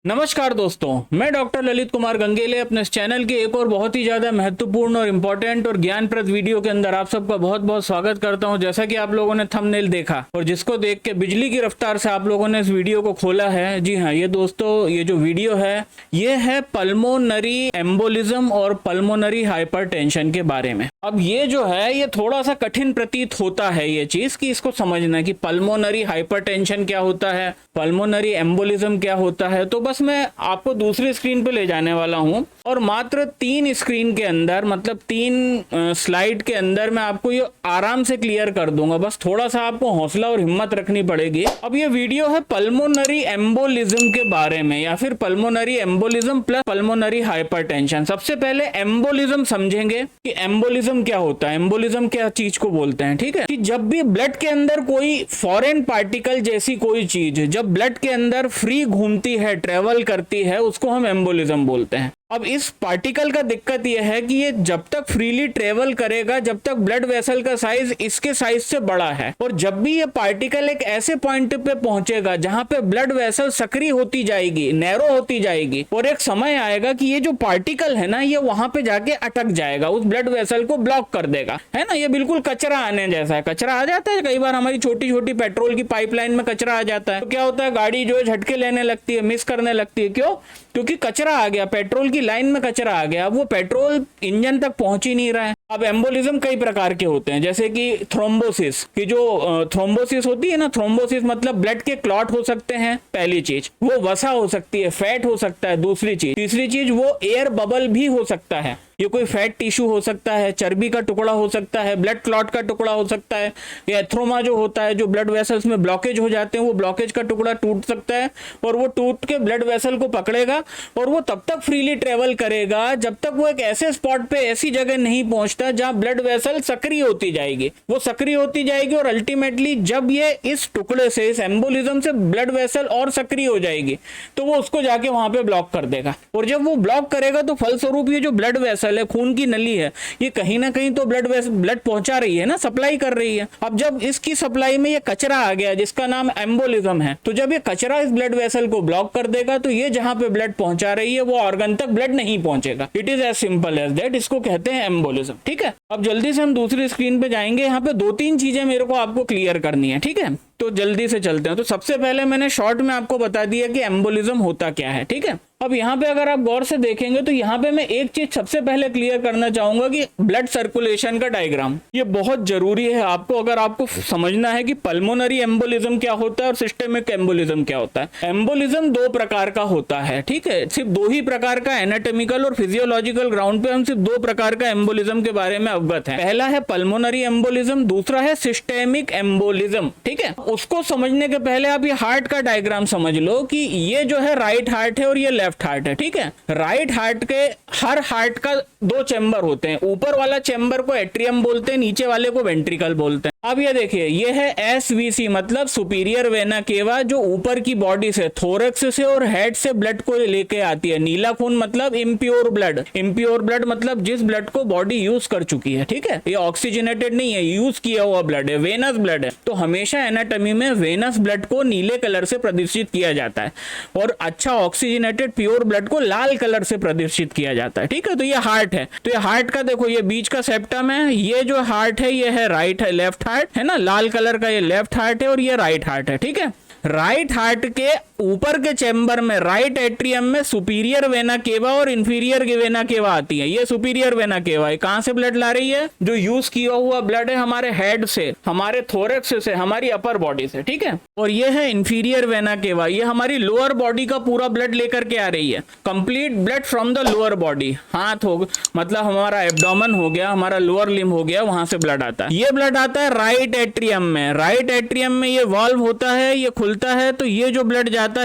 नमस्कार दोस्तों, मैं डॉक्टर ललित कुमार गंगेले अपने इस चैनल के एक और बहुत ही ज़्यादा महत्वपूर्ण और इम्पोर्टेंट और ज्ञानप्रद वीडियो के अंदर आप सबका बहुत बहुत स्वागत करता हूं। जैसा कि आप लोगों ने थंबनेल देखा और जिसको देख के बिजली की रफ्तार से आप लोगों ने इस वीडियो को खोला है। जी हाँ, ये दोस्तों, ये जो वीडियो है ये है पल्मोनरी एम्बोलिज्म और पल्मोनरी हाइपरटेंशन के बारे में। अब ये जो है ये थोड़ा सा कठिन प्रतीत होता है ये चीज़ कि इसको समझना कि पल्मोनरी हाइपरटेंशन क्या होता है, पल्मोनरी एम्बोलिज्म क्या होता है। तो बस मैं आपको दूसरी स्क्रीन पे ले जाने वाला हूं और मात्र 3 स्क्रीन के अंदर, मतलब 3 स्लाइड के अंदर मैं आपको ये आराम से क्लियर कर दूंगा। बस थोड़ा सा आपको हौसला और हिम्मत रखनी पड़ेगी। अब ये वीडियो है पल्मोनरी एम्बोलिज्म के बारे में, या फिर pulmonary embolism plus pulmonary hypertension. सबसे पहले एम्बोलिज्म समझेंगे कि एम्बोलिज्म क्या होता है, एम्बोलिज्म क्या चीज को बोलते हैं। ठीक है, कि जब भी ब्लड के अंदर कोई फॉरेन पार्टिकल जैसी कोई चीज जब ब्लड के अंदर फ्री घूमती है, ट्रेवल करती है, उसको हम एम्बोलिज्म बोलते हैं। अब इस पार्टिकल का दिक्कत यह है कि ये जब तक फ्रीली ट्रेवल करेगा, जब तक ब्लड वेसल का साइज इसके साइज से बड़ा है, और जब भी ये पार्टिकल एक ऐसे पॉइंट पे पहुंचेगा जहां पे ब्लड वेसल सक्रिय होती जाएगी, नैरो होती जाएगी, और एक समय आएगा कि ये जो पार्टिकल है ना, ये वहां पे जाके अटक जाएगा, उस ब्लड वेसल को ब्लॉक कर देगा। है ना, ये बिल्कुल कचरा आने जैसा है। कचरा आ जाता है कई बार, हमारी छोटी छोटी पेट्रोल की पाइपलाइन में कचरा आ जाता है, तो क्या होता है, गाड़ी जो है झटके लेने लगती है, मिस करने लगती है। क्यों? क्योंकि कचरा आ गया, पेट्रोल की लाइन में कचरा आ गया, अब वो पेट्रोल इंजन तक पहुंच ही नहीं रहा है। अब एम्बोलिज्म कई प्रकार के होते हैं, जैसे कि थ्रोम्बोसिस, कि जो थ्रोम्बोसिस होती है ना, थ्रोम्बोसिस मतलब ब्लड के क्लॉट हो सकते हैं, पहली चीज। वो वसा हो सकती है, फैट हो सकता है, दूसरी चीज। तीसरी चीज वो एयर बबल भी हो सकता है, ये कोई फैट टिश्यू हो सकता है, चर्बी का टुकड़ा हो सकता है, ब्लड क्लॉट का टुकड़ा हो सकता है, या एथ्रोमा जो होता है, जो ब्लड वेसल्स में ब्लॉकेज हो जाते हैं, वो ब्लॉकेज का टुकड़ा टूट सकता है, और वो टूट के ब्लड वेसल को पकड़ेगा, और वो तब तक फ्रीली ट्रेवल करेगा जब तक वो एक ऐसे स्पॉट पे, ऐसी जगह नहीं पहुंचता जहां ब्लड वेसल सक्रिय होती जाएगी। वो सक्रिय होती जाएगी और अल्टीमेटली जब ये इस टुकड़े से, इस एम्बोलिज्म से ब्लड वेसल और सक्रिय हो जाएगी, तो वो उसको जाके वहां पे ब्लॉक कर देगा। और जब वो ब्लॉक करेगा तो फलस्वरूप ये जो ब्लड वेसल है, खून की नली है, ये कहीं ना कहीं तो ब्लड पहुंचा रही है ना, सप्लाई कर रही है। अब जब इसकी सप्लाई में ये कचरा आ गया जिसका नाम एम्बोलिज्म है, तो जब ये कचरा इस ब्लड वेसल को ब्लॉक कर देगा, तो ये जहां पे ब्लड पहुंचा रही है वो ऑर्गन तक ब्लड नहीं पहुंचेगा। It is as simple as that. इसको कहते हैं एम्बोलिज्म। ठीक है, अब जल्दी से हम दूसरी स्क्रीन पे जाएंगे। यहाँ पे 2-3 चीजें मेरे को आपको क्लियर करनी है। ठीक है, तो जल्दी से चलते हैं। तो सबसे पहले मैंने शॉर्ट में आपको बता दिया कि एम्बोलिज्म होता क्या है। ठीक है, अब यहाँ पे अगर आप गौर से देखेंगे तो यहाँ पे मैं एक चीज सबसे पहले क्लियर करना चाहूंगा कि ब्लड सर्कुलेशन का डायग्राम ये बहुत जरूरी है आपको, अगर आपको समझना है कि पल्मोनरी एम्बोलिज्म क्या होता है और सिस्टेमिक एम्बोलिज्म क्या होता है। एम्बोलिज्म 2 प्रकार का होता है। ठीक है, सिर्फ 2 ही प्रकार का, एनाटॉमिकल और फिजियोलॉजिकल ग्राउंड पे हम सिर्फ 2 प्रकार का एम्बोलिज्म के बारे में अवगत है। पहला है पल्मोनरी एम्बोलिज्म, दूसरा है सिस्टेमिक एम्बोलिज्म। ठीक है, उसको समझने के पहले आप ये हार्ट का डायग्राम समझ लो कि ये जो है राइट हार्ट है और ये लेफ्ट हार्ट है। ठीक है, राइट हार्ट के हर हार्ट का 2 चैम्बर होते हैं। ऊपर वाला चैम्बर को एट्रियम बोलते हैं, नीचे वाले को वेंट्रिकल बोलते हैं। अब ये देखिए, ये है एसवीसी मतलब सुपीरियर वेना केवा, जो ऊपर की बॉडी से, थोरैक्स से और हेड से ब्लड को लेके आती है। नीला खून मतलब इम्प्योर ब्लड, इम्प्योर ब्लड मतलब जिस ब्लड को बॉडी यूज कर चुकी है। ठीक है, ये ऑक्सीजनेटेड नहीं है, यूज किया हुआ ब्लड है, वेनस ब्लड है। तो हमेशा एनाटॉमी में वेनस ब्लड को नीले कलर से प्रदर्शित किया जाता है और अच्छा ऑक्सीजनेटेड प्योर ब्लड को लाल कलर से प्रदर्शित किया जाता है। ठीक है, तो ये हार्ट है। तो ये हार्ट का देखो, ये बीच का सेप्टम है, ये जो हार्ट है ये है राइट है, लेफ्ट हार्ट है ना, लाल कलर का ये लेफ्ट हार्ट है और ये राइट हार्ट है। ठीक है, राइट हार्ट के ऊपर के चैम्बर में, राइट एट्रियम में सुपीरियर वेना केवा और इंफीरियर वेना केवा आती है। ये सुपीरियर वेना केवा है, कहां से ब्लड ला रही है? जो यूज किया हुआ ब्लड है हमारे हेड से, हमारे थोरैक्स से, हमारी अपर बॉडी से। ठीक है, और ये है इंफीरियर वेना केवा, ये हमारी लोअर बॉडी का पूरा ब्लड लेकर के आ रही है, complete blood from the lower body. हाथ हो मतलब हमारा एब्डोमेन हो गया, हमारा लोअर लिम्ब हो गया, वहां से ब्लड आता है। ये ब्लड आता है राइट एट्रियम में। राइट एट्रियम में ये वाल्व होता है, ये खुलता है, तो ये जो ब्लड जाता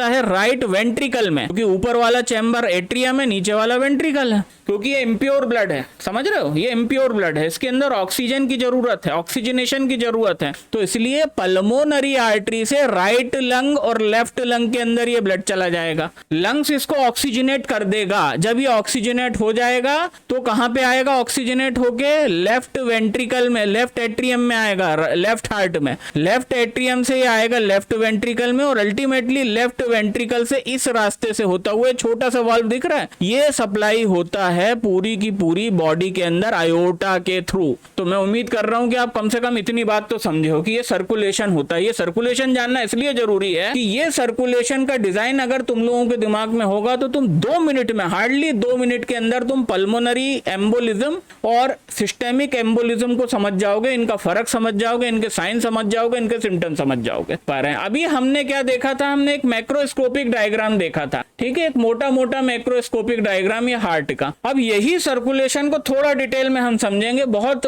है राइट वेंट्रिकल में, क्योंकि ऊपर वाला चैम्बर एट्रियम है, नीचे वाला वेंट्रिकल है, क्योंकि ये इम्प्योर ब्लड है। समझ रहे हो, ये इम्प्योर ब्लड है, इसके अंदर ऑक्सीजन की जरूरत है, ऑक्सीजनेशन की जरूरत है। तो इसलिए पल्मोनरी आर्टरी से राइट लंग और लेफ्ट लंग के अंदर ये ब्लड चला जाएगा। लंग्स इसको ऑक्सीजनेट कर देगा। जब ये ऑक्सीजनेट हो जाएगा तो कहां पे आएगा? ऑक्सीजनेट होके लेफ्ट वेंट्रिकल में, लेफ्ट एट्रियम में आएगा, लेफ्ट हार्ट में। लेफ्ट एट्रियम से ये आएगा लेफ्ट लेफ्ट वेंट्रिकल में, और अल्टीमेटली लेफ्ट वेंट्रिकल से इस रास्ते से होता हुआ छोटा सा वाल्व दिख रहा है, ये सप्लाई होता है पूरी की पूरी बॉडी के अंदर आयोटा के थ्रू। तो मैं उम्मीद कर रहा हूं कि आप कम से कम इतनी बात तो समझे हो कि ये सर्कुलेशन होता है। ये सर्कुलेशन जानना इसलिए जरूरी है कि ये सर्कुलेशन का डिजाइन अगर तुम लोगों के दिमाग में होगा तो तुम 2 मिनट में, हार्डली 2 मिनट के अंदर तुम पल्मोनरी एम्बोलिज्म और सिस्टेमिक एम्बोलिज्म को समझ जाओगे, इनका फर्क समझ जाओगे, इनके साइन समझ जाओगे, इनके सिम्टम समझ जाओगे। अभी हमने क्या देखा था, हमने एक मैक्रोस्कोपिक डायग्राम देखा था, ठीक है, एक मोटा मोटा मैक्रोस्कोपिक डायग्राम ये हार्ट का। अब यही सर्कुलेशन को थोड़ा डिटेल में हम समझेंगे, बहुत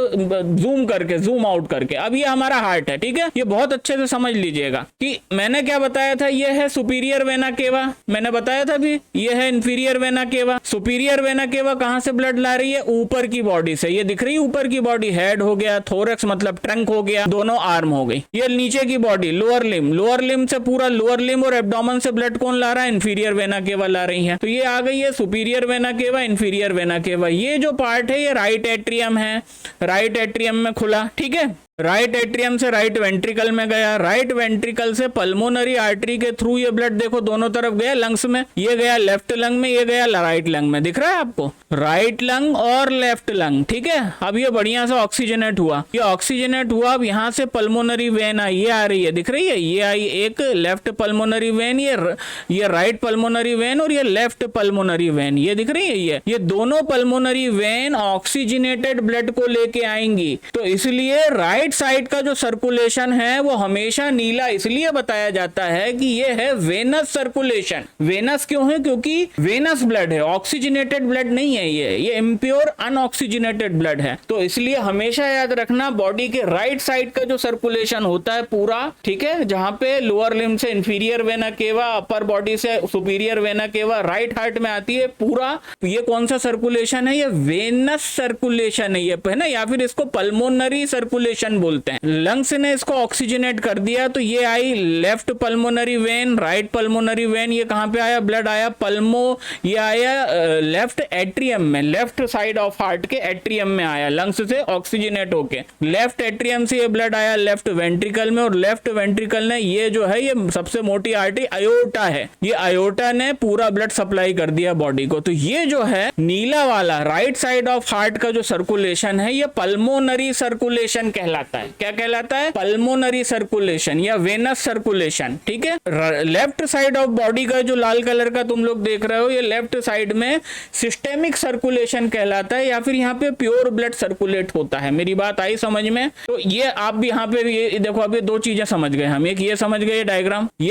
जूम करके, जूम आउट करके। अब ये हमारा हार्ट है, ठीक है, ये बहुत अच्छे से समझ लीजिएगा कि मैंने क्या बताया था, ये है सुपीरियर वेना केवा, मैंने बताया था भी, ये है इंफीरियर वेना केवा। सुपीरियर वेना केवा कहां से ब्लड ला रही है, ऊपर की बॉडी से, ये दिख रही है ऊपर की बॉडी, हेड हो गया, थोरैक्स मतलब ट्रंक हो गया, दोनों आर्म हो गई। ये नीचे की body lower limb, lower limb से पूरा लोअर लिम और एब्डोमेन से ब्लड कौन ला रहा है, इंफीरियर वेना केवा ला रही है। तो ये आ गई है सुपीरियर वेना केवा, इंफीरियर वेना केवा। ये जो पार्ट है ये राइट एट्रियम है, राइट एट्रियम में खुला, ठीक है, राइट एट्रियम से राइट वेंट्रिकल में गया, राइट वेंट्रिकल से पल्मोनरी आर्टरी के थ्रू ये ब्लड देखो दोनों तरफ गया, लंग्स में, ये गया लेफ्ट लंग में, ये गया राइट लंग में, दिख रहा है आपको, राइट लंग और लेफ्ट लंग, ठीक है। अब ये बढ़िया सा ऑक्सीजनेट हुआ, ये ऑक्सीजनेट हुआ। अब यहाँ से पल्मोनरी वेन आई, ये आ रही है, दिख रही है, ये आई एक लेफ्ट पल्मोनरी वेन, ये राइट पल्मोनरी वेन और ये लेफ्ट पल्मोनरी वेन, ये दिख रही है, ये दोनों पल्मोनरी वेन ऑक्सीजनेटेड ब्लड को लेके आएंगी। तो इसलिए राइट साइड का जो सर्कुलेशन है वो हमेशा नीला इसलिए बताया जाता है कि ये है वेनस सर्कुलेशन। वेनस क्यों है, क्योंकि वेनस ब्लड है, ऑक्सीजनेटेड ब्लड नहीं है, ये इम्प्योर अनऑक्सीजनेटेड ब्लड है। तो इसलिए हमेशा याद रखना बॉडी के राइट साइड का जो सर्कुलेशन होता है पूरा, ठीक है, जहां पे लोअर लिम से inferior vena cava, upper body से superior vena cava, right heart में आती है पूरा, ये कौन सा सर्कुलेशन है, ये वेनस सर्कुलेशन है, ये है ना, या फिर इसको पल्मोनरी सर्कुलेशन बोलते हैं। लंग्स ने इसको ऑक्सीजनेट कर दिया, तो ये I left pulmonary vein, right pulmonary vein, ये कहां पे आया, ब्लड आया पल्मो, ये आया लेफ्ट एट्रियम में, लेफ्ट साइड ऑफ हार्ट के एट्रियम में आया, लंग्स से ऑक्सीजनेट होके, लेफ्ट एट्रियम से ये ब्लड आया लेफ्ट वेंट्रिकल में, और लेफ्ट वेंट्रिकल ने ये जो है, ये सबसे मोटी आर्टरी अयोटा है, ये अयोटा ने पूरा ब्लड सप्लाई कर दिया बॉडी को। तो ये जो है नीला वाला राइट साइड ऑफ हार्ट का जो सर्कुलेशन है, ये पल्मोनरी सर्कुलेशन कहलाता है। क्या कहलाता है, पल्मोनरी सर्कुलेशन या वेनस सर्कुलेशन, ठीक है। लेफ्ट साइड ऑफ बॉडी का जो लाल कलर का तुम लोग देख रहे हो, ये लेफ्ट साइड में सिस्टेमिक सर्कुलेशन कहलाता है, या फिर यहाँ पे प्योर ब्लड सर्कुलेट होता है। मेरी बात आई समझ में? तो ये आप भी यहाँ पे ये देखो, अब ये दो चीजें समझ गए हम, एक ये समझ गए ये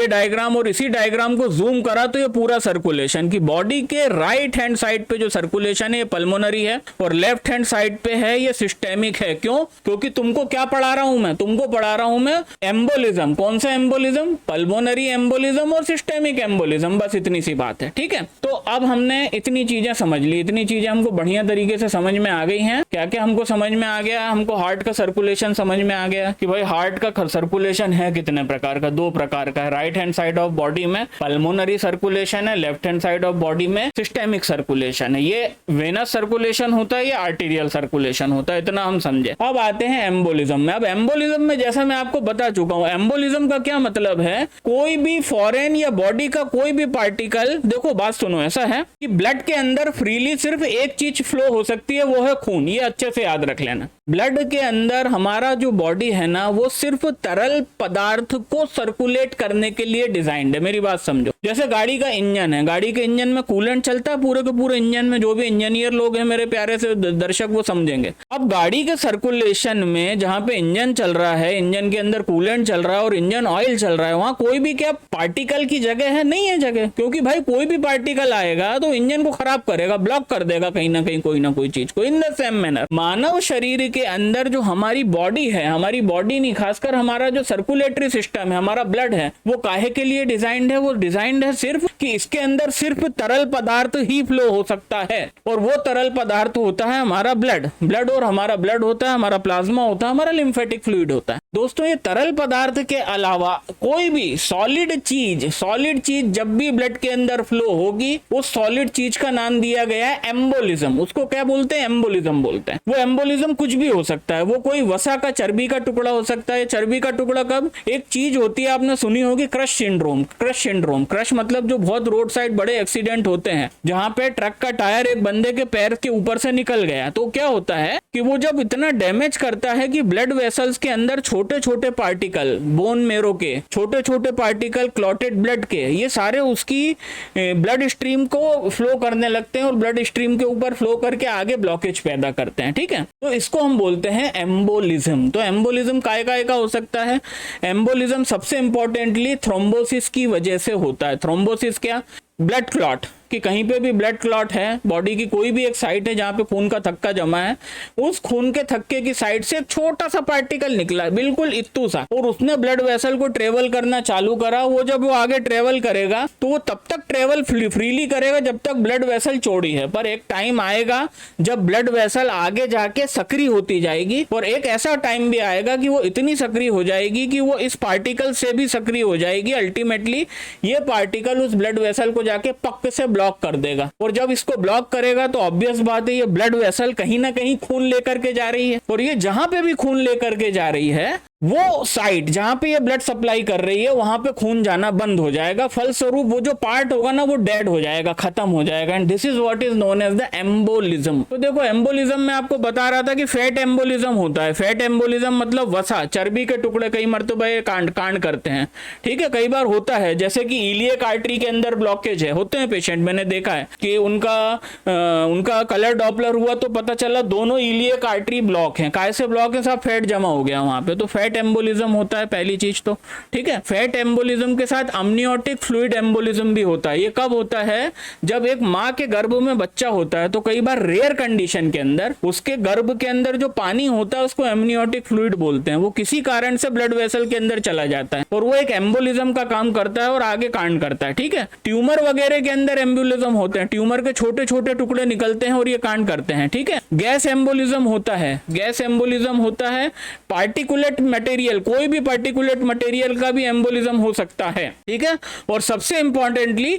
डायग्राम और इसी डायग्राम को जूम करा तो ये पूरा सर्कुलेशन की बॉडी के राइट हैंड साइड पे जो सर्कुलेशन है ये पल्मोनरी है, और लेफ्ट हैंड साइड पे है ये सिस्टेमिक है। क्यों? क्योंकि तुमको क्या पढ़ा रहा हूं मैं, तुमको पढ़ा रहा हूं मैं एम्बोलिज्म। कौन सा एम्बोलिज्म? पल्मोनरी एम्बोलिज्म और सिस्टेमिक एम्बोलिज्म, बस इतनी सी बात है, ठीक है। तो अब हमने इतनी चीजें समझ ली, इतनी चीजें हमको बढ़िया तरीके से समझ में आ गई हैं। क्या क्या हमको समझ में आ गया? हमको हार्ट का सर्कुलेशन समझ में आ गया कि भाई हार्ट का सर्कुलेशन है कितने प्रकार का, 2 प्रकार का है। Right hand side of body में पल्मोनरी सर्कुलेशन है, left hand side of body में सिस्टेमिक सर्कुलेशन है। ये वेनस सर्कुलेशन होता है, ये आर्टीरियल सर्कुलेशन होता है, इतना हम समझे। अब आते हैं एम्बोलिज्म में। अब एम्बोलिज्म में जैसा मैं आपको बता चुका हूं, एम्बोलिज्म का क्या मतलब है, कोई भी फॉरेन या बॉडी का कोई भी पार्टिकल, देखो बात सुनो, ऐसा है कि ब्लड के अंदर फ्रीली सिर्फ एक चीज फ्लो हो सकती है, वो है खून। ये अच्छे से याद रख लेना। ब्लड के अंदर हमारा जो बॉडी है ना, वो सिर्फ तरल पदार्थ को सर्कुलेट करने के लिए डिजाइंड है। मेरी बात समझो, जैसे गाड़ी का इंजन है, गाड़ी के इंजन में कूलेंट चलता है पूरे के पूरे इंजन में, जो भी इंजीनियर लोग हैं मेरे प्यारे से दर्शक वो समझेंगे। अब गाड़ी के सर्कुलेशन में जहां पे इंजन चल रहा है, इंजन के अंदर कूलेंट चल रहा है और इंजन ऑयल चल रहा है, वहां कोई भी क्या पार्टिकल की जगह है? नहीं है जगह, क्योंकि भाई कोई भी पार्टिकल आएगा तो इंजन को खराब करेगा, ब्लॉक कर देगा कहीं ना कहीं कोई ना कोई चीज को। इन द सेम मैनर मानव शरीर के अंदर जो हमारी बॉडी है, हमारी बॉडी नहीं, खासकर हमारा जो सर्कुलेटरी सिस्टम है, हमारा ब्लड है, वो काहे के लिए डिजाइंड है? वो डिजाइंड है सिर्फ कि इसके अंदर सिर्फ तरल पदार्थ ही फ्लो हो सकता है, और वो तरल पदार्थ होता है हमारा ब्लड। ब्लड और हमारा ब्लड होता है, हमारा प्लाज्मा होता है, हमारा लिम्फेटिक फ्लूइड होता है। दोस्तों ये तरल पदार्थ के अलावा कोई भी सॉलिड चीज जब भी ब्लड के अंदर फ्लो होगी, उस सॉलिड चीज का नाम दिया गया है एम्बोलिज्म। उसको क्या बोलते हैं? एम्बोलिज्म बोलते हैं। वो एम्बोलिज्म कुछ भी हो सकता है, वो कोई वसा का, चर्बी का टुकड़ा हो सकता है। चर्बी का टुकड़ा कब? एक चीज होती है, आपने सुनी होगी क्रश सिंड्रोम। क्रश मतलब जो बहुत रोड साइड बड़े एक्सीडेंट होते हैं, जहां पे ट्रक का टायर एक बंदे के पैर के ऊपर से निकल गया, तो क्या होता है कि वो जब इतना डैमेज करता है कि ब्लड वेसल्स के अंदर छोटे छोटे पार्टिकल, बोन मेरो के छोटे छोटे पार्टिकल, क्लॉटेड ब्लड के, ये सारे उसकी ब्लड स्ट्रीम को फ्लो करने लगते हैं और ब्लड स्ट्रीम के ऊपर फ्लो करके आगे ब्लॉकेज पैदा करते हैं। ठीक है, तो इसको हम बोलते हैं एम्बोलिज्म। तो एम्बोलिज्म काय का हो सकता है? एम्बोलिज्म सबसे इंपॉर्टेंटली थ्रोम्बोसिस की वजह से होता है। थ्रोम्बोसिस क्या? ब्लड क्लॉट, कि कहीं पे भी ब्लड क्लॉट है, बॉडी की कोई भी एक साइट है जहां पे खून का थक्का जमा है, उस खून के थक्के की साइड से एक छोटा सा पार्टिकल निकला, बिल्कुल इत्तू सा, और उसने ब्लड वेसल को ट्रेवल करना चालू करा। वो जब वो आगे ट्रेवल करेगा तो वो तब तक ट्रेवल फ्रीली करेगा जब तक ब्लड वेसल चौड़ी है, पर एक टाइम आएगा जब ब्लड वेसल आगे जाके सक्रिय होती जाएगी, और एक ऐसा टाइम भी आएगा कि वो इतनी सक्रिय हो जाएगी कि वो इस पार्टिकल से भी सक्रिय हो जाएगी। अल्टीमेटली ये पार्टिकल उस ब्लड वेसल को जाके पक्के से ब्लॉक कर देगा, और जब इसको ब्लॉक करेगा तो ऑब्वियस बात है ये ब्लड वेसल कहीं ना कहीं खून लेकर के जा रही है, और ये जहां पे भी खून लेकर के जा रही है वो साइट जहां पे ये ब्लड सप्लाई कर रही है वहां पे खून जाना बंद हो जाएगा। फलस्वरूप वो जो पार्ट होगा ना वो डेड हो जाएगा, खत्म हो जाएगा, and this is what is known as the embolism. तो देखो एम्बोलिज्म में आपको बता रहा था कि फैट एम्बोलिज्म होता है। फैट एम्बोलिज्म मतलब वसा, चर्बी के टुकड़े कई मरतबा ये कांड करते हैं। ठीक है, कई बार होता है, जैसे कि इलियक आर्टरी के अंदर ब्लॉकेज है, होते हैं पेशेंट, मैंने देखा है कि उनका कलर डॉपलर हुआ तो पता चला दोनों इलियक आर्टरी ब्लॉक है। कैसे ब्लॉक है? सब फैट जमा हो गया वहां पे, तो फैट एम्बोलिज्म होता है पहली चीज तो। ठीक है, फैट एम्बोलिज्म के साथ अमनियोटिक फ्लूइड एम्बोलिज्म भी होता है। ये कब होता है? जब एक माँ के गर्भ में बच्चा होता है तो कई बार रेयर कंडीशन के अंदर उसके गर्भ के अंदर जो पानी होता है उसको एमनियोटिक फ्लूइड बोलते हैं, वो किसी कारण से ब्लड वेसल के अंदर चला जाता है और वो एक एम्बोलिज्म का काम करता है और आगे कांड करता है। ठीक है, ट्यूमर वगैरह के अंदर एम्बोलिज्म होते हैं, ट्यूमर के छोटे छोटे टुकड़े निकलते हैं और ये कांड करते हैं। ठीक है, गैस एम्बोलिज्म होता है, गैस एम्बोलिज्म होता है, पार्टिकुलेट मटेरियल, कोई भी पार्टिकुलेट मटेरियल का भी एम्बोलिज्म हो सकता है। ठीक है, और सबसे इंपॉर्टेंटली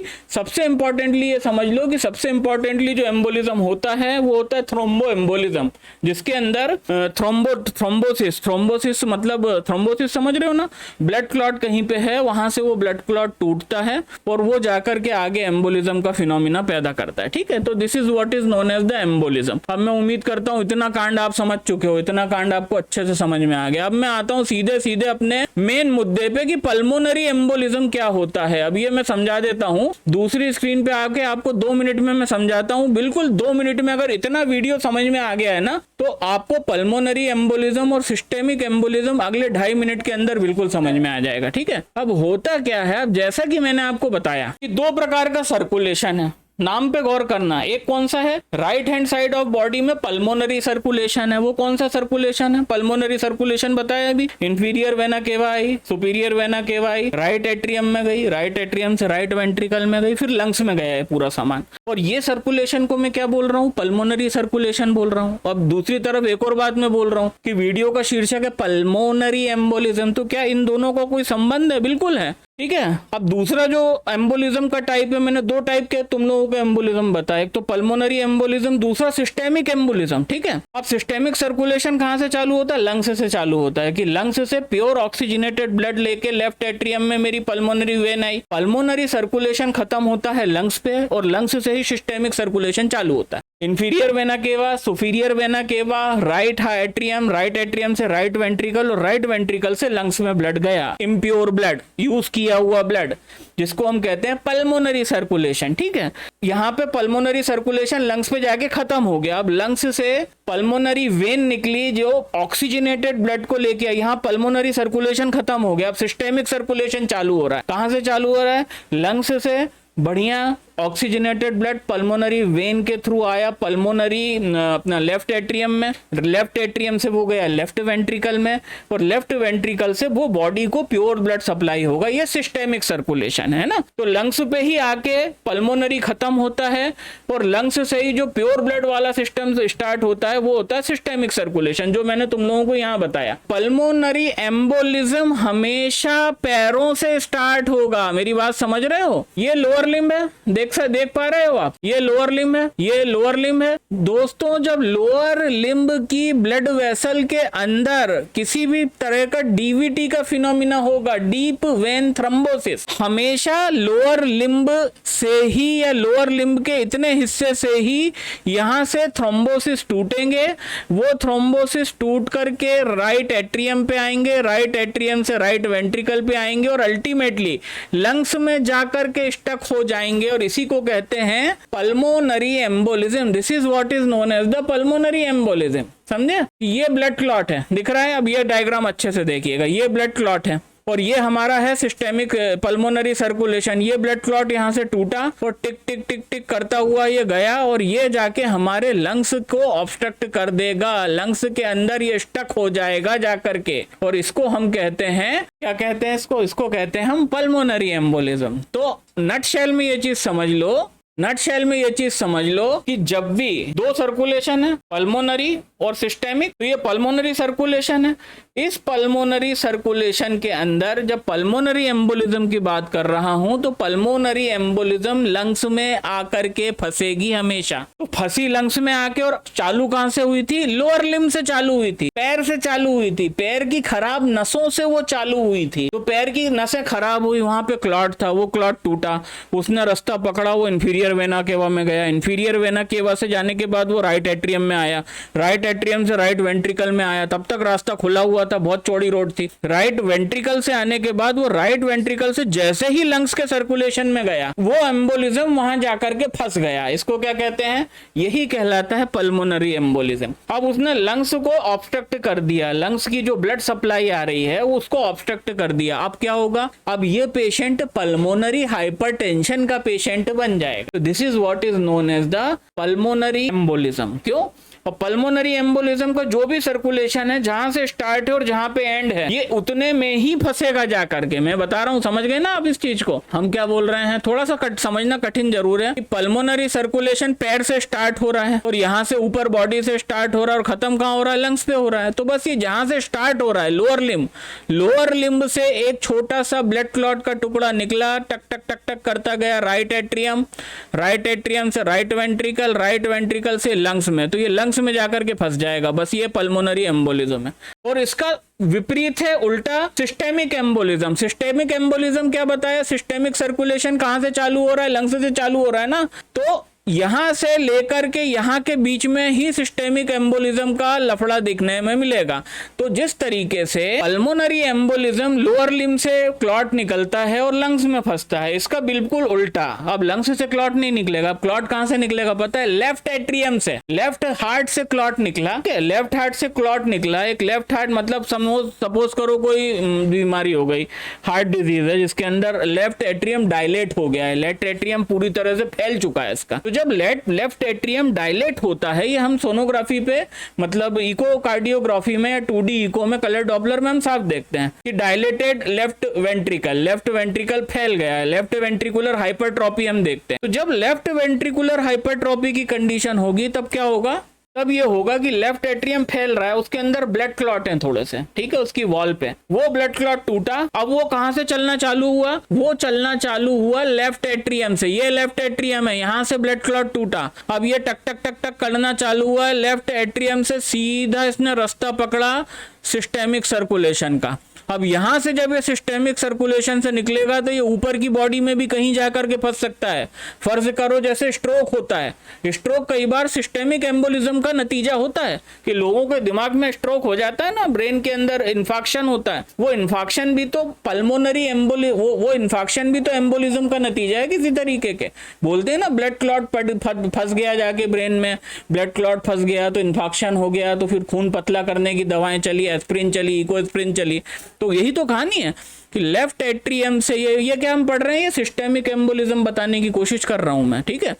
ये समझ लो कि सबसे इंपॉर्टेंटली जो एम्बोलिज्म होता है वो होता है थ्रोम्बो एम्बोलिज्म, जिसके अंदर थ्रोम्बोसिस मतलब थ्रोम्बोसिस समझ रहे हो ना, ब्लड क्लॉट कहीं पे है, वहां से वो ब्लड क्लॉट टूटता है और वो जाकर के आगे एम्बोलिज्म का फिनोमिना पैदा करता है। ठीक है, तो this is what is known as the embolism. अब मैं उम्मीद करता हूं इतना कांड आप समझ चुके हो, इतना कांड आपको अच्छे से समझ में आ गया। अब मैं आता हूं सीधे अपने मेन मुद्दे पे कि पल्मोनरी एम्बोलिज्म क्या होता है। अब ये मैं समझा देता हूं, दूसरी स्क्रीन पे आके आपको 2 मिनट में मैं समझाता हूं, बिल्कुल 2 मिनट में। अगर इतना वीडियो समझ में आ गया है ना तो आपको पल्मोनरी एम्बोलिज्म और सिस्टेमिक एम्बोलिज्म अगले 2.5 मिनट के अंदर बिल्कुल समझ में आ जाएगा। ठीक है, अब होता क्या है, अब जैसा कि मैंने आपको बताया कि 2 प्रकार का सर्कुलेशन है, नाम पे गौर करना। एक कौन सा है? Right hand side of body में पल्मोनरी सर्कुलेशन है। वो कौन सा सर्कुलेशन है? पल्मोनरी सर्कुलेशन बताया अभी, इंफीरियर वेना केवा आई, सुपीरियर वेना केवा आई, राइट एट्रियम में गई, राइट एट्रियम से राइट वेंट्रिकल में गई, फिर लंग्स में गया है पूरा सामान। और ये सर्कुलेशन को मैं क्या बोल रहा हूँ? पल्मोनरी सर्कुलेशन बोल रहा हूँ। अब दूसरी तरफ एक और बात मैं बोल रहा हूँ कि वीडियो का शीर्षक है पल्मोनरी एम्बोलिज्म, तो क्या इन दोनों का कोई संबंध है? बिल्कुल है। ठीक है, अब दूसरा जो एम्बोलिज्म का टाइप है, मैंने 2 टाइप के तुम लोगों को एम्बोलिज्म बताया, एक तो पल्मोनरी एम्बोलिज्म, दूसरा सिस्टेमिक एम्बोलिज्म। ठीक है, अब सिस्टेमिक सर्कुलेशन कहां से चालू होता है? लंग्स से चालू होता है कि लंग्स से प्योर ऑक्सीजनेटेड ब्लड लेके लेफ्ट एट्रियम में मेरी pulmonary when I, pulmonary circulation खत्म होता है लंग्स पे और लंग्स से ही सिस्टेमिक सर्कुलेशन चालू होता है। इंफीरियर वेना केवा, superior vena cava, right atrium से राइट वेंट्रिकल और राइट वेंट्रिकल से लंग्स में ब्लड गया, इम्प्योर ब्लड, यूज किया हुआ ब्लड, जिसको हम कहते हैं पल्मोनरी सर्कुलेशन। ठीक है, यहाँ पे पल्मोनरी सर्कुलेशन लंग्स पे जाके खत्म हो गया। अब लंग्स से पल्मोनरी वेन निकली जो ऑक्सीजनेटेड ब्लड को लेके आई, यहाँ पल्मोनरी सर्कुलेशन खत्म हो गया। अब सिस्टेमिक सर्कुलेशन चालू हो रहा है। कहां से चालू हो रहा है? लंग्स से बढ़िया ऑक्सीजनेटेड ब्लड पल्मोनरी वेन के थ्रू आया पल्मोनरी अपना लेफ्ट एट्रियम में, लेफ्ट एट्रियम से वो गया लेफ्ट वेंट्रिकल में, और लेफ्ट वेंट्रिकल से वो बॉडी को प्योर ब्लड सप्लाई होगा। ये सिस्टेमिक सर्कुलेशन है ना। तो लंग्स पे ही आके पल्मोनरी खत्म होता है और लंग्स से ही जो प्योर ब्लड वाला सिस्टम स्टार्ट होता है वो होता है सिस्टेमिक सर्कुलेशन, जो मैंने तुम लोगों को यहाँ बताया। पल्मोनरी एम्बोलिज्म हमेशा पैरों से स्टार्ट होगा। मेरी बात समझ रहे हो? ये लोअर लिम्ब है, देख पा रहे हो आप? ये लोअर लिम्ब है, ये लोअर लिम्ब है। दोस्तों, जब लोअर लिम्ब की ब्लड वेसल के अंदर किसी भी तरह का डीवीटी का फिनोमिना होगा, डीप वेन थ्रोम्बोसिस, हमेशा लोअर लिम्ब से ही या लोअर लिम्ब के इतने हिस्से से ही यहां से थ्रोम्बोसिस टूटेंगे। वो थ्रोम्बोसिस टूट करके राइट एट्रियम पे आएंगे, राइट एट्रियम से राइट वेंट्रिकल पे आएंगे और अल्टीमेटली लंग्स में जाकर के स्टक हो जाएंगे और इसी को कहते हैं pulmonary embolism. This is what is known as the pulmonary embolism. समझे? ये ब्लड क्लॉट है, दिख रहा है? अब ये डायग्राम अच्छे से देखिएगा। ये ब्लड क्लॉट है और ये हमारा है सिस्टेमिक पल्मोनरी सर्कुलेशन। ये ब्लड क्लॉट यहाँ से टूटा और टिक टिक टिक टिक करता हुआ ये गया और ये जाके हमारे लंग्स को ऑब्स्ट्रक्ट कर देगा, लंग्स के अंदर ये स्टक हो जाएगा जाकर के, और इसको हम कहते हैं, क्या कहते हैं इसको कहते हैं हम पल्मोनरी एम्बोलिज्म। तो नटशेल में ये चीज समझ लो, नटशेल में ये चीज समझ लो कि जब भी दो सर्कुलेशन है, पल्मोनरी और सिस्टेमिक, तो ये पल्मोनरी सर्कुलेशन है। इस पल्मोनरी सर्कुलेशन के अंदर जब पल्मोनरी एम्बोलिज्म की बात कर रहा हूं तो पल्मोनरी एम्बोलिज्म लंग्स में आकर के फंसेगी हमेशा। तो फंसी लंग्स में आके, और चालू कहां से हुई थी? लोअर लिम्ब से चालू हुई थी, पैर से चालू हुई थी, पैर की खराब नसों से वो चालू हुई थी। तो पैर की नसें खराब हुई, वहां पे क्लॉट था, वो क्लॉट टूटा, उसने रास्ता पकड़ा, वो इंफीरियर वेना केवा में गया, इंफीरियर वेना केवा से जाने के बाद वो राइट एट्रियम में आया, राइट एट्रियम से राइट वेंट्रिकल में आया। तब तक रास्ता खुला हुआ था, बहुत चौड़ी रोड थी। राइट वेंट्रिकल से आने के बाद वो राइट वेंट्रिकल से जैसे ही लंग्स के सर्कुलेशन में गया, वो एम्बोलिज्म वहां जाकर के फंस गया। इसको क्या कहते हैं? यही कहलाता है पल्मोनरी एम्बोलिज्म। अब उसने लंग्स को ऑब्स्ट्रक्ट कर दिया, लंग्स की जो ब्लड सप्लाई आ रही है उसको ऑब्स्ट्रक्ट कर दिया। अब क्या होगा? अब ये पेशेंट पल्मोनरी हाइपरटेंशन का पेशेंट बन जाएगा। This is what is known as the pulmonary embolism. क्यों? और पल्मोनरी एम्बोलिज्म का जो भी सर्कुलेशन है, जहां से स्टार्ट है और जहां पे एंड है, ये उतने में ही फंसेगा जा करके। मैं बता रहा हूं, समझ गए ना आप इस चीज को? हम क्या बोल रहे हैं, थोड़ा सा समझना कठिन जरूर है कि पल्मोनरी सर्कुलेशन पैर से स्टार्ट हो रहा है और यहां से ऊपर बॉडी से स्टार्ट हो रहा है और खत्म कहां हो रहा है? लंग्स पे हो रहा है। तो बस ये जहां से स्टार्ट हो रहा है लोअर लिम्ब, लोअर लिम्ब से एक छोटा सा ब्लड क्लॉट का टुकड़ा निकला, टक टक टक टक करता गया राइट एट्रियम, राइट एट्रियम से राइट वेंट्रिकल, राइट वेंट्रिकल से लंग्स में, तो ये लंग्स में जाकर के फंस जाएगा। बस ये पल्मोनरी एम्बोलिज्म है। और इसका विपरीत है उल्टा सिस्टेमिक एम्बोलिज्म। सिस्टेमिक एम्बोलिज्म क्या बताया? सिस्टेमिक सर्कुलेशन कहां से चालू हो रहा है? लंग्स से चालू हो रहा है ना। तो यहां से लेकर के यहां के बीच में ही सिस्टेमिक एम्बोलिज्म का लफड़ा दिखने में मिलेगा। तो जिस तरीके से पल्मोनरी एम्बोलिज्म लोअर लिम्ब से क्लॉट निकलता है और लंग्स में फंसता है, इसका बिल्कुल उल्टा। अब लंग्स से क्लॉट नहीं निकलेगा। अब क्लॉट कहां से निकलेगा पता है? लेफ्ट एट्रियम से, लेफ्ट हार्ट से क्लॉट निकला। लेफ्ट हार्ट से क्लॉट निकला। एक लेफ्ट हार्ट मतलब सपोज करो कोई बीमारी हो गई, हार्ट डिजीज है जिसके अंदर लेफ्ट एट्रियम डायलेट हो गया है, लेफ्ट एट्रियम पूरी तरह से फैल चुका है इसका। तो जब लेफ्ट एट्रियम डायलेट होता है, ये हम सोनोग्राफी पे मतलब इकोकार्डियोग्राफी में या 2D इको में, कलर डॉपलर में हम साफ देखते हैं कि डायलेटेड लेफ्ट वेंट्रिकल फैल गया है, लेफ्ट वेंट्रिकुलर हाइपरट्रॉपी हम देखते हैं। तो जब लेफ्ट वेंट्रिकुलर हाइपरट्रॉपी की कंडीशन होगी तब क्या होगा? तब ये होगा कि लेफ्ट एट्रियम फैल रहा है, उसके अंदर ब्लड क्लॉट हैं थोड़े से, ठीक है, उसकी वॉल पे। वो ब्लड क्लॉट टूटा, अब वो कहां से चलना चालू हुआ? वो चलना चालू हुआ लेफ्ट एट्रियम से। ये लेफ्ट एट्रियम है, यहां से ब्लड क्लॉट टूटा, अब ये टक टक टक टक करना चालू हुआ लेफ्ट एट्रियम से, सीधा इसने रास्ता पकड़ा सिस्टेमिक सर्कुलेशन का। अब यहां से जब ये सिस्टेमिक सर्कुलेशन से निकलेगा तो ये ऊपर की बॉडी में भी कहीं जाकर के फंस सकता है। फर्ज करो जैसे स्ट्रोक होता है, स्ट्रोक कई बार सिस्टेमिक एम्बोलिज्म का नतीजा होता है कि लोगों के दिमाग में स्ट्रोक हो जाता है ना, ब्रेन के अंदर इन्फेक्शन होता है। वो इन्फेक्शन भी तो पल्मोनरी एम्बोली, वो इन्फेक्शन भी तो एम्बोलिज्म का नतीजा है किसी तरीके के। बोलते हैं ना ब्लड क्लॉट फंस गया जाके ब्रेन में, ब्लड क्लॉट फंस गया तो इन्फेक्शन हो गया, तो फिर खून पतला करने की दवाएं चली, एस्प्रिन चली, इकोएस्प्रिन चली। तो यही तो कहानी है। कि लेफ्ट एट्रियम से ये क्या हम पढ़ रहे हैं, ये सिस्टेमिक एम्बोलिज्म बताने की कोशिश कर रहा हूं मैं, ठीक है।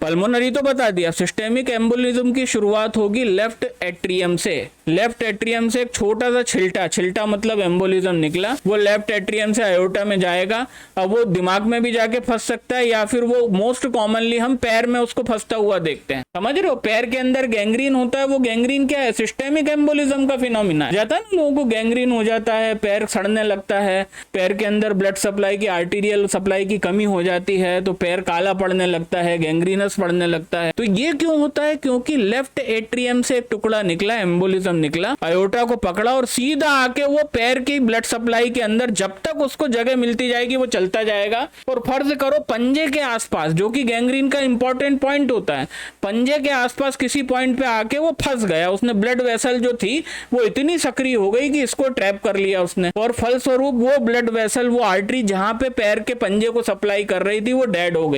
पल्मोनरी तो बता दिया, सिस्टेमिक एम्बोलिज्म की शुरुआत होगी लेफ्ट एट्रियम से। लेफ्ट एट्रियम से एक छोटा सा छिलटा मतलब एम्बोलिज्म निकला, वो लेफ्ट एट्रियम से आयोटा में जाएगा। अब वो दिमाग में भी जाके फंस सकता है, या फिर वो मोस्ट कॉमनली हम पैर में उसको फंसता हुआ देखते हैं, समझ रहे हो। पैर के अंदर गैंग्रीन होता है, वो गैंग्रीन क्या है, सिस्टेमिक एम्बोलिज्म का फिनोमिना है। जाता है ना, लोगों को गैंग्रीन हो जाता है, पैर सड़ने लगता है, पैर के अंदर ब्लड सप्लाई की, आर्टीरियल सप्लाई की कमी हो जाती है, तो पैर काला पड़ने लगता है, गैंग्रीनस पड़ने लगता है। तो ये क्यों होता है, क्योंकि लेफ्ट एट्रियम से एक टुकड़ा निकला, एम्बोलिज्म निकला, आयोटा को पकड़ा और सीधा आके वो पैर की ब्लड सप्लाई के अंदर, जब तक उसको जगह मिलती जाएगी वो चलता जाएगा। और फर्ज करो पंजे के आसपास, जो कि गैंग्रीन का इंपॉर्टेंट पॉइंट होता है, पंजे के आसपास किसी पॉइंट पे आके वो फंस गया, उसने ब्लड वेसल जो थी वो इतनी सक्रिय हो गई कि इसको ट्रैप कर लिया उसने, और फलस्वरूप वो ब्लड वेसल, वो आर्टरी जहां पे पैर के पंजे को सप्लाई कर रही थी, वो डेड हो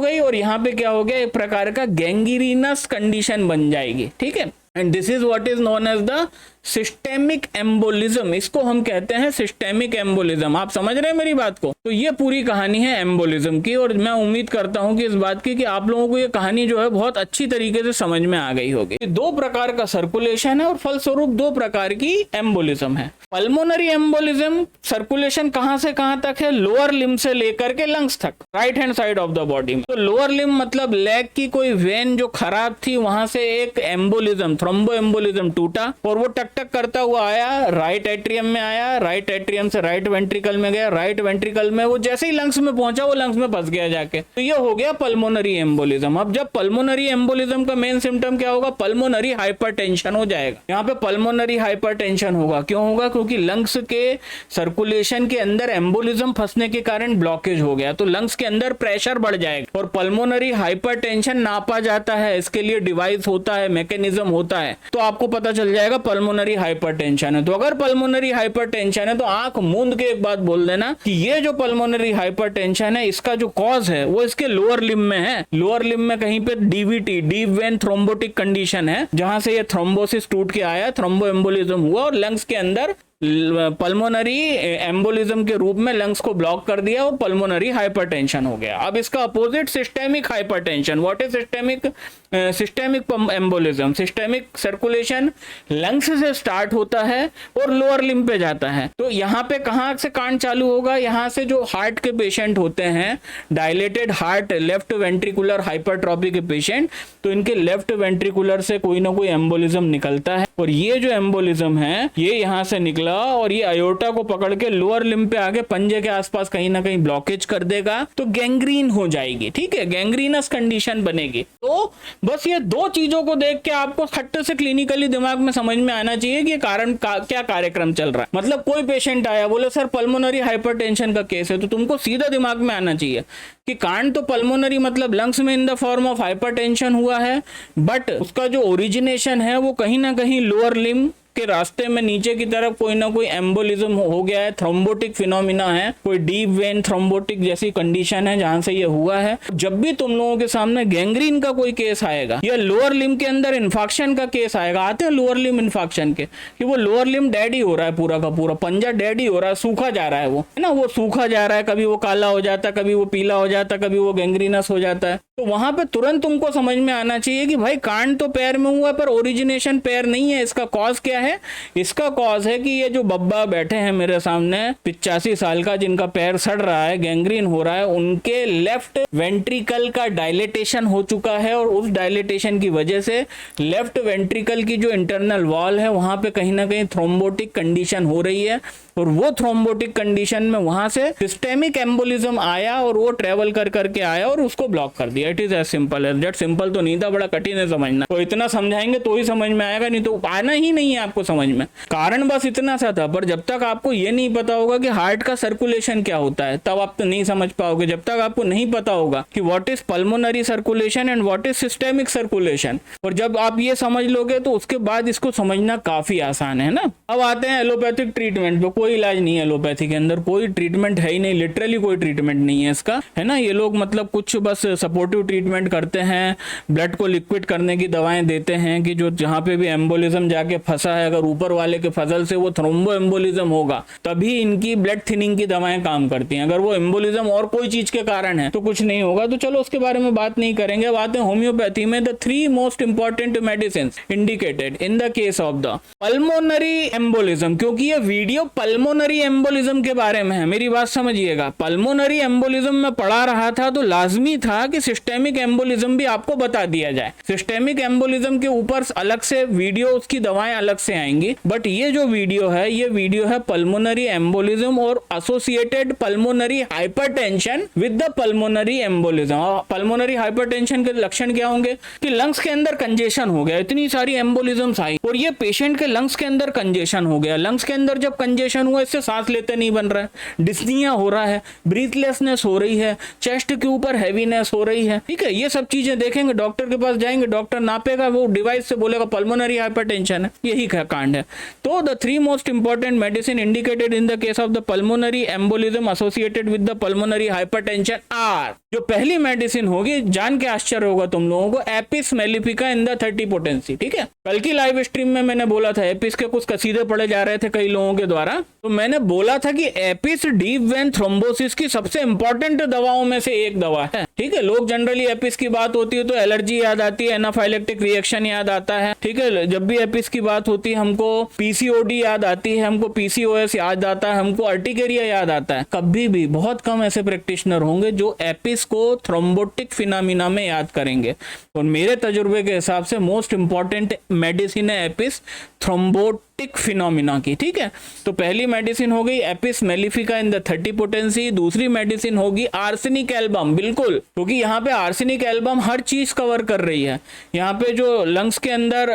गई, और यहाँ पे क्या हो गया, एक प्रकार का गैंग्रीनस कंडीशन बन जाएगी, ठीक है। And this is what is known as the systemic embolism, इसको हम कहते हैं सिस्टेमिक एम्बोलिज्म। आप समझ रहे हैं मेरी बात को। तो ये पूरी कहानी है एम्बोलिज्म की, और मैं उम्मीद करता हूं कि इस बात की कि आप लोगों को ये कहानी जो है बहुत अच्छी तरीके से समझ में आ गई होगी। दो प्रकार का सर्कुलेशन है और फलस्वरूप दो प्रकार की एम्बोलिज्म है। पल्मोनरी एम्बोलिज्म सर्कुलेशन कहां से कहां तक है, लोअर लिम्ब से लेकर के लंग्स तक, right hand side of the body में। तो लोअर लिम्ब मतलब लेग की कोई वेन जो खराब थी, वहां से एक एम्बोलिज्म, थ्रोम्बो एम्बोलिज्म टूटा, और वो टक करता हुआ आया, राइट एट्रियम में आया, राइट एट्रियम से राइट वेंट्रिकल में गया, राइट वेंट्रिकल में वो जैसे ही लंग्स में पहुंचा, वो लंग्स में फंस गया जाके। तो ये हो गया पल्मोनरी एम्बोलिज्म। अब जब पल्मोनरी एम्बोलिज्म का मेन सिम्टम क्या होगा, पल्मोनरी हाइपरटेंशन हो जाएगा। यहाँ पे पल्मोनरी हाइपरटेंशन होगा, क्यों होगा, क्योंकि लंग्स के सर्कुलेशन के अंदर एम्बोलिज्म फंसने के कारण ब्लॉकेज हो गया, तो लंग्स के अंदर प्रेशर बढ़ जाएगा। और पल्मोनरी हाइपरटेंशन नापा जाता है, इसके लिए डिवाइस होता है, मैकेनिज्म होता है, तो आपको पता चल जाएगा पल्मोनरी हाइपरटेंशन है। तो अगर पल्मोनरी हाइपरटेंशन है तो आंख मूंद के एक बात बोल देना कि ये जो पल्मोनरी हाइपरटेंशन है, इसका जो कॉज है वो इसके लोअर लिम्ब में है। लोअर लिम्ब में कहीं पे DVT, deep vein thrombotic condition है, जहां से ये थ्रोम्बोसिस टूट के आया, थ्रोम्बो एम्बोलिज्म हुआ और लंग्स के अंदर पल्मोनरी एम्बोलिज्म के रूप में लंग्स को ब्लॉक कर दिया और पल्मोनरी हाइपरटेंशन हो गया। अब इसका opposite systemic hypertension. What is systemic? Systemic embolism, systemic circulation lungs से स्टार्ट होता है और लोअर लिम्ब पे जाता है। तो यहाँ पे कहाँ से कांड चालू होगा? यहाँ से जो हार्ट के पेशेंट होते हैं, dilated heart, left ventricular hypertrophy के पेशेंट, तो इनके लेफ्ट वेंट्रिकुलर से कोई ना कोई एम्बोलिज्म निकलता है, और ये जो एम्बोलिज्म है ये यहाँ से निकला और ये अयोटा को पकड़ के लोअर लिम्ब पे आके पंजे के आसपास कहीं ना कहीं ब्लॉकेज कर देगा, तो गैंग्रीन हो जाएगी, ठीक है, गैंग्रीनस कंडीशन बनेगी। तो बस ये दो चीजों को देख के आपको खट्ट से क्लिनिकली दिमाग में समझ में आना चाहिए कि कारण क्या कार्यक्रम चल रहा है। मतलब कोई पेशेंट आया, बोले सर पल्मोनरी हाइपरटेंशन का केस है, तो तुमको सीधा दिमाग में आना चाहिए कि कांड तो पल्मोनरी मतलब लंग्स में in the form of hypertension हुआ है, बट उसका जो ओरिजिनेशन है वो कहीं ना कहीं लोअर लिम्ब के रास्ते में नीचे की तरफ कोई ना कोई एम्बोलिज्म हो गया है, थ्रोम्बोटिक फिनोमिना है, कोई डीप वेन थ्रोम्बोटिक जैसी कंडीशन है जहां से ये हुआ है। जब भी तुम लोगों के सामने गैंग्रीन का कोई केस आएगा या लोअर लिम्ब के अंदर इन्फेक्शन का केस आएगा, आते हैं लोअर लिम्ब इन्फेक्शन के, कि वो लोअर लिम्ब डेड ही हो रहा है, पूरा का पूरा पंजा डेड ही हो रहा है, सूखा जा रहा है, वो है ना, वो सूखा जा रहा है, कभी वो काला हो जाता है, कभी वो पीला हो जाता है, कभी वो गैंग्रीनस हो जाता है। तो वहां पे तुरंत तुमको समझ में आना चाहिए कि भाई कांड तो पैर में हुआ पर ओरिजिनेशन पैर नहीं है। इसका कॉज क्या है? इसका कॉज है कि ये जो बब्बा बैठे हैं मेरे सामने 85 साल का, जिनका पैर सड़ रहा है, गैंग्रीन हो रहा है, उनके लेफ्ट वेंट्रिकल का डायलेटेशन हो चुका है, और उस डायलेटेशन की वजह से लेफ्ट वेंट्रिकल की जो इंटरनल वॉल है वहां पे कहीं ना कहीं थ्रोम्बोटिक कंडीशन हो रही है, और वो थ्रोम्बोटिक कंडीशन में वहां से सिस्टेमिक एम्बोलिज्म आया और वो ट्रेवल कर करके आया और उसको ब्लॉक कर दिया। It is as simple as that. Simple तो नहीं था, बड़ा कठिन है समझना। तो इतना समझाएंगे तो ही समझ में आएगा, नहीं तो आना ही नहीं है आपको समझ में। कारण बस इतना सा था, पर जब तक आपको ये नहीं पता होगा कि हार्ट का सर्कुलेशन क्या होता है, तब आप तो नहीं समझ पाओगे। जब तक आपको नहीं पता होगा कि what is pulmonary circulation and what is systemic circulation, और जब आप ये समझ लोगे तो उसके बाद इसको समझना काफी आसान है ना। अब आते हैं एलोपैथिक ट्रीटमेंट पे। कोई इलाज नहीं है एलोपैथी के अंदर, कोई ट्रीटमेंट है ही नहीं, लिटरली कोई ट्रीटमेंट नहीं है इसका, है ना। ये लोग मतलब कुछ बस सपोर्टिव ट्रीटमेंट करते हैं, ब्लड को लिक्विड करने की दवाएं देते हैं कि जो जहां पे भी एम्बोलिज्म जाके फंसा है, अगर ऊपर वाले के फजल से वो थ्रोम्बो एम्बोलिज्म होगा तभी इनकी ब्लड थिनिंग की दवाएं काम करती हैं। अगर वो एम्बोलिज्म और कोई चीज के कारण है तो कुछ नहीं होगा। तो चलो उसके बारे में बात नहीं करेंगे। बात है होम्योपैथी में the 3 most important medicine indicated in the case of the pulmonary embolism, क्योंकि ये वीडियो पल्मोनरी एम्बोलिज्म के बारे में है। मेरी बात समझिएगा, पल्मोनरी एम्बोलिज्म में पढ़ा रहा था तो लाजमी था कि सिस्टेमिक एम्बोलिज्म भी आपको बता दिया जाए। सिस्टेमिक एम्बोलिज्म के ऊपर अलग से वीडियो, उसकी दवाएं अलग से आएंगी, बट ये जो वीडियो है ये वीडियो है पल्मोनरी एम्बोलिज्म और associated pulmonary hypertension with the pulmonary embolism. Pulmonary hypertension के लक्षण क्या होंगे कि लंग्स के अंदर कंजेशन हो गया, इतनी सारी एम्बोलिज्म्स आई और ये पेशेंट के लंग्स के अंदर कंजेशन हो गया। लंग्स के अंदर जब कंजेशन हुआ, इससे सांस लेते नहीं बन रहा है, डिस्निया हो रहा है, ब्रीथलेसनेस हो रही है, चेस्ट के ऊपर हैवीनेस हो रही है, ठीक है। ये सब चीजें देखेंगे, डॉक्टर के पास जाएंगे, डॉक्टर नापेगा, वो डिवाइस से बोलेगा पल्मोनरी हाइपरटेंशन है, यही कांड है। तो the 3 most important medicine indicated in the case of the pulmonary embolism associated with the pulmonary hypertension are, जो पहली मेडिसिन होगी, जान के आश्चर्य होगा तुम लोगों को, Apis mellifica in the 30 potency, ठीक है। कल की लाइव स्ट्रीम में मैंने बोला था, एपिस के कुछ कसीदे पढ़े जा रहे थे कई लोगों के द्वारा, तो मैंने बोला था कि एपिस डीप वेन थ्रोम्बोसिस की सबसे इंपॉर्टेंट दवाओं में से एक दवा है, ठीक है। लोग जनरली एपिस की बात होती है तो एलर्जी याद आती है, एनाफाइलेक्टिक रिएक्शन याद आता है, ठीक है। जब भी एपिस की बात होती है हमको पीसीओडी याद आती है, हमको पीसीओएस याद आता है, हमको अर्टिकेरिया याद आता है। कभी भी बहुत कम ऐसे प्रैक्टिशनर होंगे जो एपिस को थ्रोम्बोटिक फिनोमिना में याद करेंगे। और मेरे तजुर्बे के हिसाब से मोस्ट इंपॉर्टेंट मेडिसिन है एपिस थ्रोम्बोटिक फिनोमिना की, ठीक है। तो पहली मेडिसिन हो गई Apis mellifica in the 30 potency. दूसरी मेडिसिन होगी आर्सेनिक एल्बम, बिल्कुल, क्योंकि यहाँ पे आर्सेनिक एल्बम हर चीज कवर कर रही है। यहाँ पे जो लंग्स के अंदर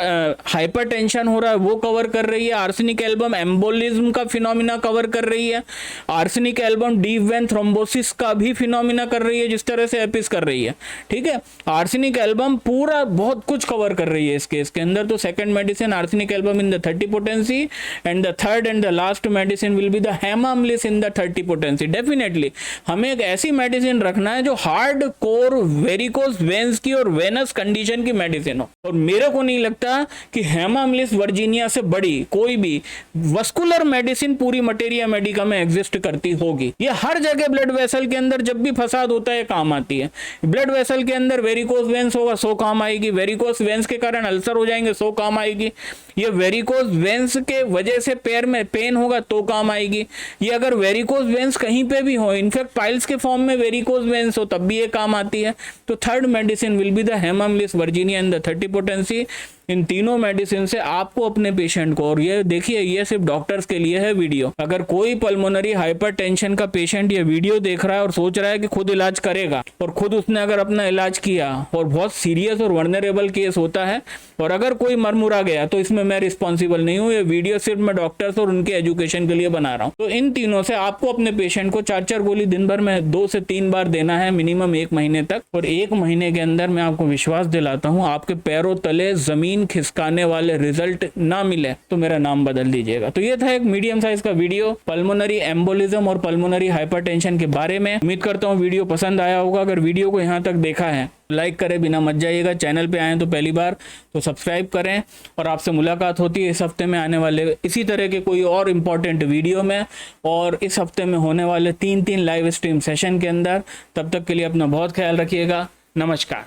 हाइपरटेंशन हो रहा है वो कवर कर रही है, आर्सेनिक एल्बम एम्बोलिज्म का फिनोमिना कवर कर रही है, arsenic album deep vein thrombosis का भी फिनोमिना कर रही है जिस तरह से एपिस कर रही है, ठीक है। आर्सेनिक एल्बम पूरा बहुत कुछ कवर कर रही है इस केस के अंदर। तो second medicine arsenic album in the 30 potency and the third and the last medicine will be the hamamelis in the 30 potency. Definitely हमें एक ऐसी मेडिसिन रखना है जो हार्ड कोर वेरिकोस वेन्स की और वेनस कंडीशन की मेडिसिन हो, और मेरे को नहीं लगता कि हेमाम्लिस वर्जीनिया से बड़ी कोई भी वस्कुलर मेडिसिन पूरी मटेरिया मेडिका में एग्जिस्ट करती होगी। ये हर जगह ब्लड वेसल के अंदर जब भी फसाद होता है काम आती है। ब्लड वेसल के अंदर वेरिकोस वेन्स होगा, सो काम आएगी, वेरिकोस वेन्स के कारण अल्सर हो जाएंगे, सो काम आएगी। ये वेरिकोस वेन्स के वजह से पैर में पेन होगा तो काम आएगी। ये अगर वेरिकोस वेन्स कहीं पे भी हो, इनफैक्ट पाइल्स के फॉर्म में वेरिकोस वेन्स हो, तब भी ये काम आती है। तो third medicine will be the hamamelis virginia in the 30 potency. इन तीनों मेडिसिन से आपको अपने पेशेंट को, और ये देखिए ये सिर्फ डॉक्टर्स के लिए है वीडियो, अगर कोई पल्मोनरी हाइपरटेंशन का पेशेंट ये वीडियो देख रहा है और सोच रहा है कि खुद इलाज करेगा, और खुद उसने अगर अपना इलाज किया और बहुत सीरियस और वर्नरेबल केस होता है और अगर कोई मरमुरा गया तो इसमें मैं रिस्पॉन्सिबल नहीं हूँ। ये वीडियो सिर्फ मैं डॉक्टर्स और उनके एजुकेशन के लिए बना रहा हूँ। तो इन तीनों से आपको अपने पेशेंट को 4-4 गोली दिन भर में 2 से 3 बार देना है मिनिमम 1 महीने तक, और 1 महीने के अंदर मैं आपको विश्वास दिलाता हूँ आपके पैरों तले जमीन खिसकाने वाले रिजल्ट ना मिले तो मेरा नाम बदल दीजिएगा। तो ये था एक मीडियम साइज का वीडियो पल्मोनरी एम्बोलिज्म और पल्मोनरी हाइपरटेंशन के बारे में। उम्मीद करता हूँ वीडियो पसंद आया होगा। अगर वीडियो को यहाँ तक देखा है लाइक करें बिना मत जाइएगा। चैनल पे आए तो पहली बार तो सब्सक्राइब करें, और आपसे मुलाकात होती है इस हफ्ते में आने वाले इसी तरह के कोई और इम्पोर्टेंट वीडियो में, और इस हफ्ते में होने वाले 3 लाइव स्ट्रीम सेशन के अंदर। तब तक के लिए अपना बहुत ख्याल रखिएगा। नमस्कार।